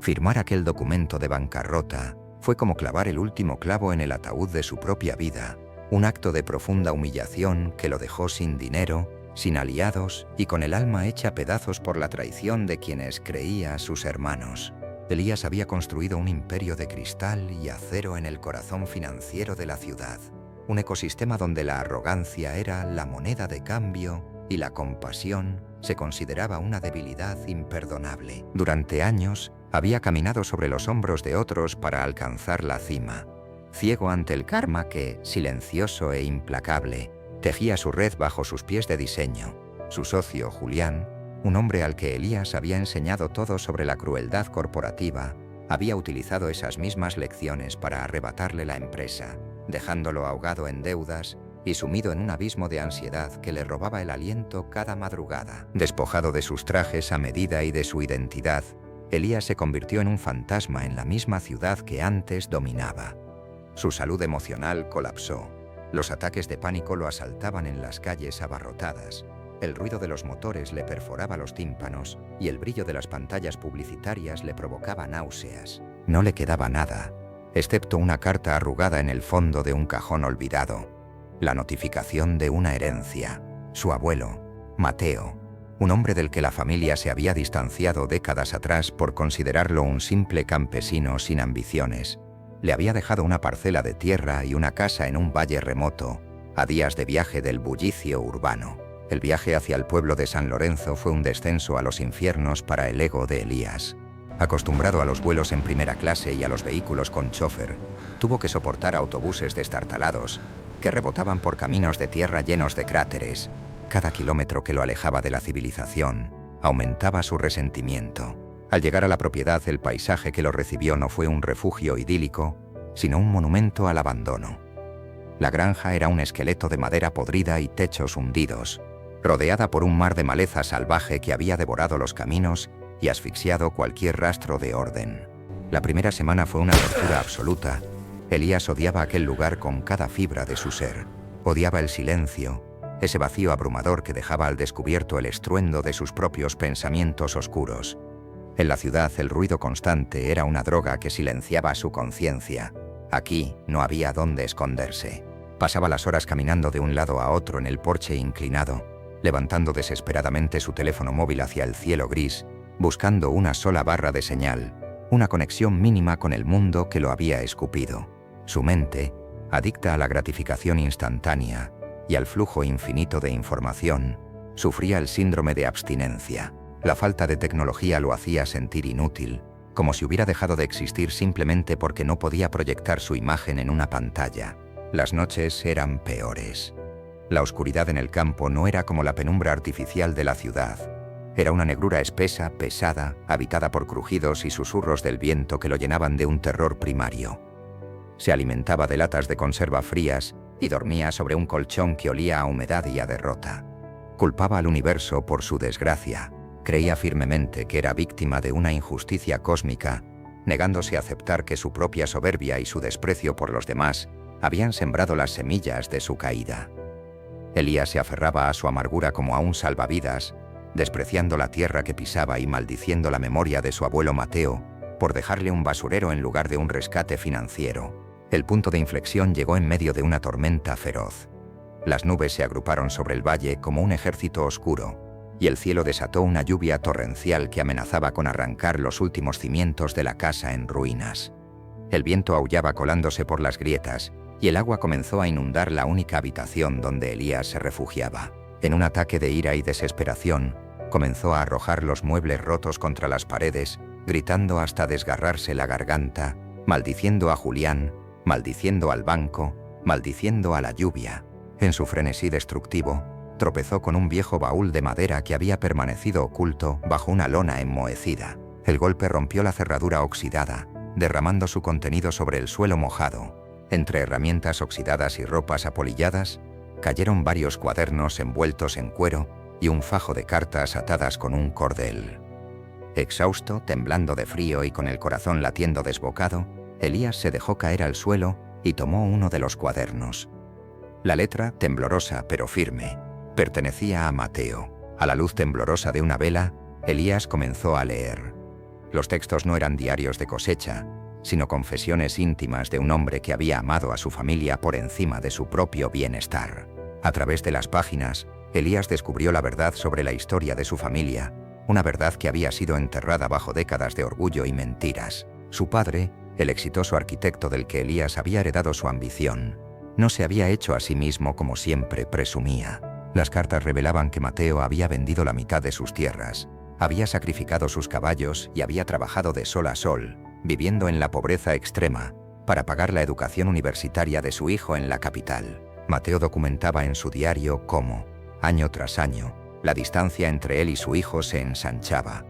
Firmar aquel documento de bancarrota fue como clavar el último clavo en el ataúd de su propia vida, un acto de profunda humillación que lo dejó sin dinero, sin aliados y con el alma hecha pedazos por la traición de quienes creía sus hermanos. Elías había construido un imperio de cristal y acero en el corazón financiero de la ciudad, un ecosistema donde la arrogancia era la moneda de cambio y la compasión se consideraba una debilidad imperdonable. Durante años, había caminado sobre los hombros de otros para alcanzar la cima, ciego ante el karma que, silencioso e implacable, tejía su red bajo sus pies de diseño. Su socio, Julián, un hombre al que Elías había enseñado todo sobre la crueldad corporativa, había utilizado esas mismas lecciones para arrebatarle la empresa, dejándolo ahogado en deudas y sumido en un abismo de ansiedad que le robaba el aliento cada madrugada. Despojado de sus trajes a medida y de su identidad, Elías se convirtió en un fantasma en la misma ciudad que antes dominaba. Su salud emocional colapsó. Los ataques de pánico lo asaltaban en las calles abarrotadas. El ruido de los motores le perforaba los tímpanos y el brillo de las pantallas publicitarias le provocaba náuseas. No le quedaba nada, excepto una carta arrugada en el fondo de un cajón olvidado. La notificación de una herencia. Su abuelo, Mateo, un hombre del que la familia se había distanciado décadas atrás por considerarlo un simple campesino sin ambiciones, le había dejado una parcela de tierra y una casa en un valle remoto, a días de viaje del bullicio urbano. El viaje hacia el pueblo de San Lorenzo fue un descenso a los infiernos para el ego de Elías. Acostumbrado a los vuelos en primera clase y a los vehículos con chofer, tuvo que soportar autobuses destartalados que rebotaban por caminos de tierra llenos de cráteres. Cada kilómetro que lo alejaba de la civilización aumentaba su resentimiento. Al llegar a la propiedad, el paisaje que lo recibió no fue un refugio idílico, sino un monumento al abandono. La granja era un esqueleto de madera podrida y techos hundidos, rodeada por un mar de maleza salvaje que había devorado los caminos y asfixiado cualquier rastro de orden. La primera semana fue una tortura absoluta. Elías odiaba aquel lugar con cada fibra de su ser. Odiaba el silencio, ese vacío abrumador que dejaba al descubierto el estruendo de sus propios pensamientos oscuros. En la ciudad el ruido constante era una droga que silenciaba su conciencia. Aquí no había dónde esconderse. Pasaba las horas caminando de un lado a otro en el porche inclinado, levantando desesperadamente su teléfono móvil hacia el cielo gris, buscando una sola barra de señal, una conexión mínima con el mundo que lo había escupido. Su mente, adicta a la gratificación instantánea y al flujo infinito de información, sufría el síndrome de abstinencia. La falta de tecnología lo hacía sentir inútil, como si hubiera dejado de existir simplemente porque no podía proyectar su imagen en una pantalla. Las noches eran peores. La oscuridad en el campo no era como la penumbra artificial de la ciudad. Era una negrura espesa, pesada, habitada por crujidos y susurros del viento que lo llenaban de un terror primario. Se alimentaba de latas de conserva frías y dormía sobre un colchón que olía a humedad y a derrota. Culpaba al universo por su desgracia. Creía firmemente que era víctima de una injusticia cósmica, negándose a aceptar que su propia soberbia y su desprecio por los demás habían sembrado las semillas de su caída. Elías se aferraba a su amargura como a un salvavidas, despreciando la tierra que pisaba y maldiciendo la memoria de su abuelo Mateo por dejarle un basurero en lugar de un rescate financiero. El punto de inflexión llegó en medio de una tormenta feroz. Las nubes se agruparon sobre el valle como un ejército oscuro, y el cielo desató una lluvia torrencial que amenazaba con arrancar los últimos cimientos de la casa en ruinas. El viento aullaba colándose por las grietas, y el agua comenzó a inundar la única habitación donde Elías se refugiaba. En un ataque de ira y desesperación, comenzó a arrojar los muebles rotos contra las paredes, gritando hasta desgarrarse la garganta, maldiciendo a Julián, maldiciendo al banco, maldiciendo a la lluvia. En su frenesí destructivo, tropezó con un viejo baúl de madera que había permanecido oculto bajo una lona enmohecida. El golpe rompió la cerradura oxidada, derramando su contenido sobre el suelo mojado. Entre herramientas oxidadas y ropas apolilladas, cayeron varios cuadernos envueltos en cuero y un fajo de cartas atadas con un cordel. Exhausto, temblando de frío y con el corazón latiendo desbocado, Elías se dejó caer al suelo y tomó uno de los cuadernos. La letra, temblorosa pero firme, pertenecía a Mateo. A la luz temblorosa de una vela, Elías comenzó a leer. Los textos no eran diarios de cosecha, sino confesiones íntimas de un hombre que había amado a su familia por encima de su propio bienestar. A través de las páginas, Elías descubrió la verdad sobre la historia de su familia, una verdad que había sido enterrada bajo décadas de orgullo y mentiras. Su padre, el exitoso arquitecto del que Elías había heredado su ambición, no se había hecho a sí mismo como siempre presumía. Las cartas revelaban que Mateo había vendido la mitad de sus tierras, había sacrificado sus caballos y había trabajado de sol a sol, viviendo en la pobreza extrema, para pagar la educación universitaria de su hijo en la capital. Mateo documentaba en su diario cómo, año tras año, la distancia entre él y su hijo se ensanchaba.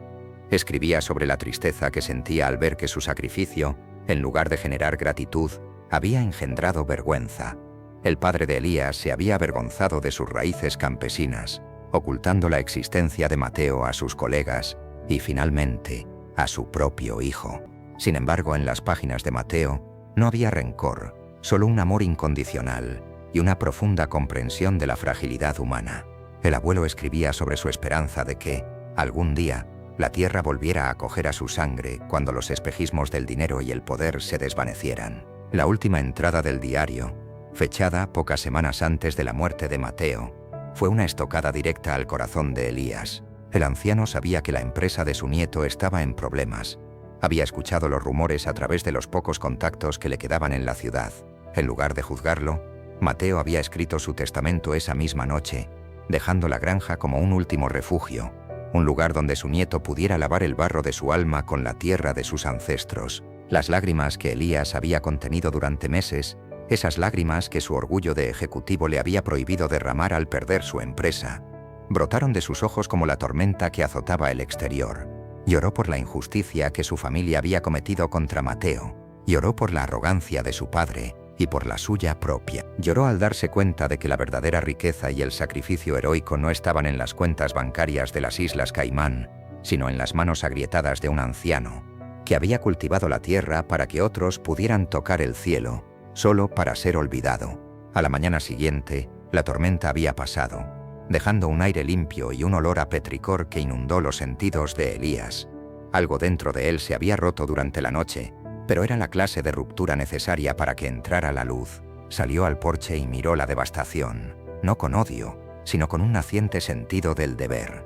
Escribía sobre la tristeza que sentía al ver que su sacrificio, en lugar de generar gratitud, había engendrado vergüenza. El padre de Elías se había avergonzado de sus raíces campesinas, ocultando la existencia de Mateo a sus colegas y, finalmente, a su propio hijo. Sin embargo, en las páginas de Mateo no había rencor, solo un amor incondicional y una profunda comprensión de la fragilidad humana. El abuelo escribía sobre su esperanza de que, algún día, la tierra volviera a acoger a su sangre cuando los espejismos del dinero y el poder se desvanecieran. La última entrada del diario, fechada pocas semanas antes de la muerte de Mateo, fue una estocada directa al corazón de Elías. El anciano sabía que la empresa de su nieto estaba en problemas. Había escuchado los rumores a través de los pocos contactos que le quedaban en la ciudad. En lugar de juzgarlo, Mateo había escrito su testamento esa misma noche, dejando la granja como un último refugio, un lugar donde su nieto pudiera lavar el barro de su alma con la tierra de sus ancestros. Las lágrimas que Elías había contenido durante meses, esas lágrimas que su orgullo de ejecutivo le había prohibido derramar al perder su empresa, brotaron de sus ojos como la tormenta que azotaba el exterior. Lloró por la injusticia que su familia había cometido contra Mateo, lloró por la arrogancia de su padre y por la suya propia. Lloró al darse cuenta de que la verdadera riqueza y el sacrificio heroico no estaban en las cuentas bancarias de las Islas Caimán, sino en las manos agrietadas de un anciano, que había cultivado la tierra para que otros pudieran tocar el cielo, solo para ser olvidado. A la mañana siguiente, la tormenta había pasado, dejando un aire limpio y un olor a petricor que inundó los sentidos de Elías. Algo dentro de él se había roto durante la noche, pero era la clase de ruptura necesaria para que entrara la luz. Salió al porche y miró la devastación, no con odio, sino con un naciente sentido del deber.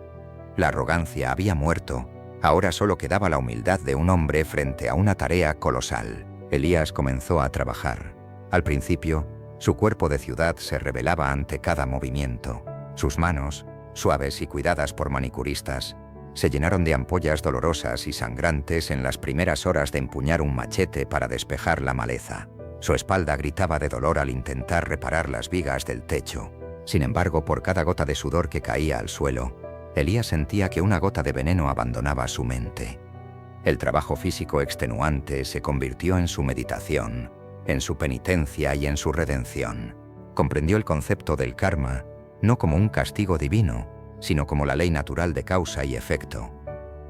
La arrogancia había muerto, ahora solo quedaba la humildad de un hombre frente a una tarea colosal. Elías comenzó a trabajar. Al principio, su cuerpo de ciudad se rebelaba ante cada movimiento. Sus manos, suaves y cuidadas por manicuristas, se llenaron de ampollas dolorosas y sangrantes en las primeras horas de empuñar un machete para despejar la maleza. Su espalda gritaba de dolor al intentar reparar las vigas del techo. Sin embargo, por cada gota de sudor que caía al suelo, Elías sentía que una gota de veneno abandonaba su mente. El trabajo físico extenuante se convirtió en su meditación, en su penitencia y en su redención. Comprendió el concepto del karma, no como un castigo divino, sino como la ley natural de causa y efecto.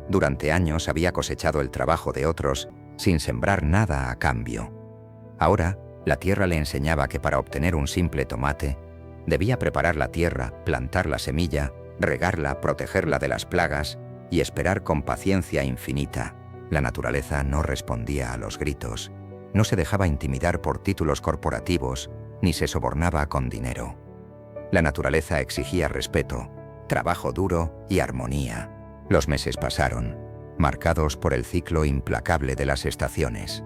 Durante años había cosechado el trabajo de otros sin sembrar nada a cambio. Ahora, la tierra le enseñaba que para obtener un simple tomate, debía preparar la tierra, plantar la semilla, regarla, protegerla de las plagas y esperar con paciencia infinita. La naturaleza no respondía a los gritos, no se dejaba intimidar por títulos corporativos, ni se sobornaba con dinero. La naturaleza exigía respeto, trabajo duro y armonía. Los meses pasaron, marcados por el ciclo implacable de las estaciones.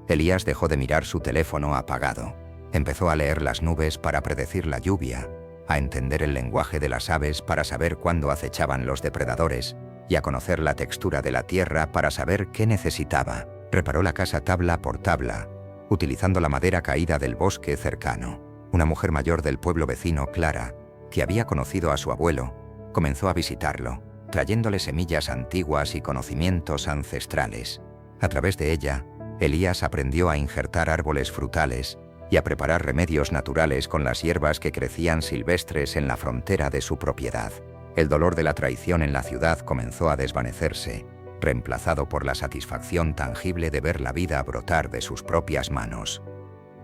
Elías dejó de mirar su teléfono apagado. Empezó a leer las nubes para predecir la lluvia, a entender el lenguaje de las aves para saber cuándo acechaban los depredadores y a conocer la textura de la tierra para saber qué necesitaba. Reparó la casa tabla por tabla, utilizando la madera caída del bosque cercano. Una mujer mayor del pueblo vecino, Clara, que había conocido a su abuelo, comenzó a visitarlo, trayéndole semillas antiguas y conocimientos ancestrales. A través de ella, Elías aprendió a injertar árboles frutales y a preparar remedios naturales con las hierbas que crecían silvestres en la frontera de su propiedad. El dolor de la traición en la ciudad comenzó a desvanecerse, reemplazado por la satisfacción tangible de ver la vida brotar de sus propias manos.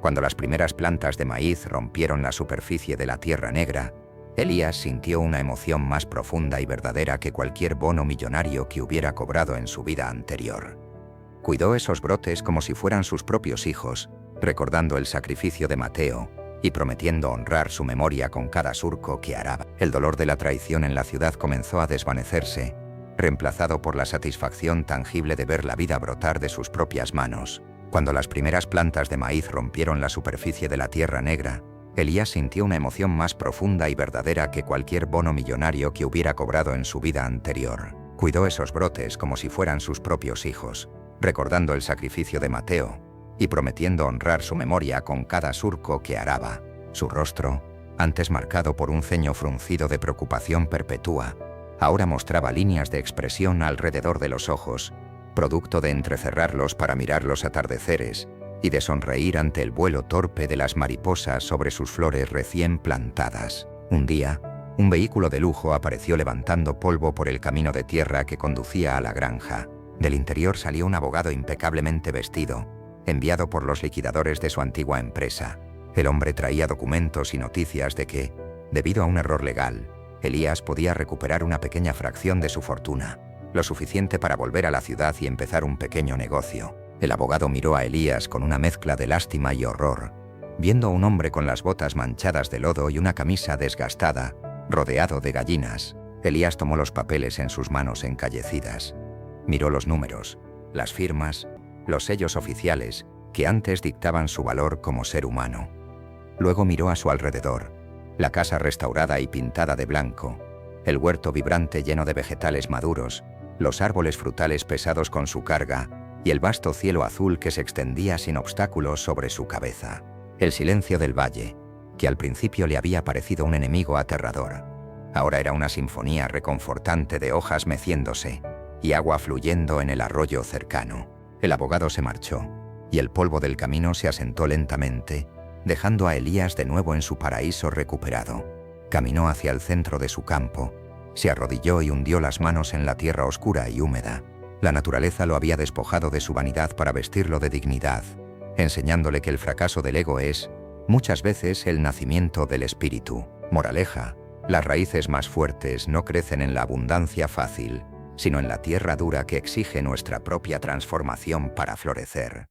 Cuando las primeras plantas de maíz rompieron la superficie de la tierra negra, Elías sintió una emoción más profunda y verdadera que cualquier bono millonario que hubiera cobrado en su vida anterior. Cuidó esos brotes como si fueran sus propios hijos, recordando el sacrificio de Mateo y prometiendo honrar su memoria con cada surco que araba. El dolor de la traición en la ciudad comenzó a desvanecerse, reemplazado por la satisfacción tangible de ver la vida brotar de sus propias manos. Cuando las primeras plantas de maíz rompieron la superficie de la tierra negra, Elías sintió una emoción más profunda y verdadera que cualquier bono millonario que hubiera cobrado en su vida anterior. Cuidó esos brotes como si fueran sus propios hijos, recordando el sacrificio de Mateo y prometiendo honrar su memoria con cada surco que araba. Su rostro, antes marcado por un ceño fruncido de preocupación perpetua, ahora mostraba líneas de expresión alrededor de los ojos, producto de entrecerrarlos para mirar los atardeceres y de sonreír ante el vuelo torpe de las mariposas sobre sus flores recién plantadas. Un día, un vehículo de lujo apareció levantando polvo por el camino de tierra que conducía a la granja. Del interior salió un abogado impecablemente vestido, enviado por los liquidadores de su antigua empresa. El hombre traía documentos y noticias de que, debido a un error legal, Elías podía recuperar una pequeña fracción de su fortuna, lo suficiente para volver a la ciudad y empezar un pequeño negocio. El abogado miró a Elías con una mezcla de lástima y horror, viendo a un hombre con las botas manchadas de lodo y una camisa desgastada, rodeado de gallinas. Elías tomó los papeles en sus manos encallecidas. Miró los números, las firmas, los sellos oficiales que antes dictaban su valor como ser humano. Luego miró a su alrededor, la casa restaurada y pintada de blanco, el huerto vibrante lleno de vegetales maduros, los árboles frutales pesados con su carga y el vasto cielo azul que se extendía sin obstáculos sobre su cabeza. El silencio del valle, que al principio le había parecido un enemigo aterrador, ahora era una sinfonía reconfortante de hojas meciéndose y agua fluyendo en el arroyo cercano. El abogado se marchó, y el polvo del camino se asentó lentamente, dejando a Elías de nuevo en su paraíso recuperado. Caminó hacia el centro de su campo, se arrodilló y hundió las manos en la tierra oscura y húmeda. La naturaleza lo había despojado de su vanidad para vestirlo de dignidad, enseñándole que el fracaso del ego es, muchas veces, el nacimiento del espíritu. Moraleja: las raíces más fuertes no crecen en la abundancia fácil, sino en la tierra dura que exige nuestra propia transformación para florecer.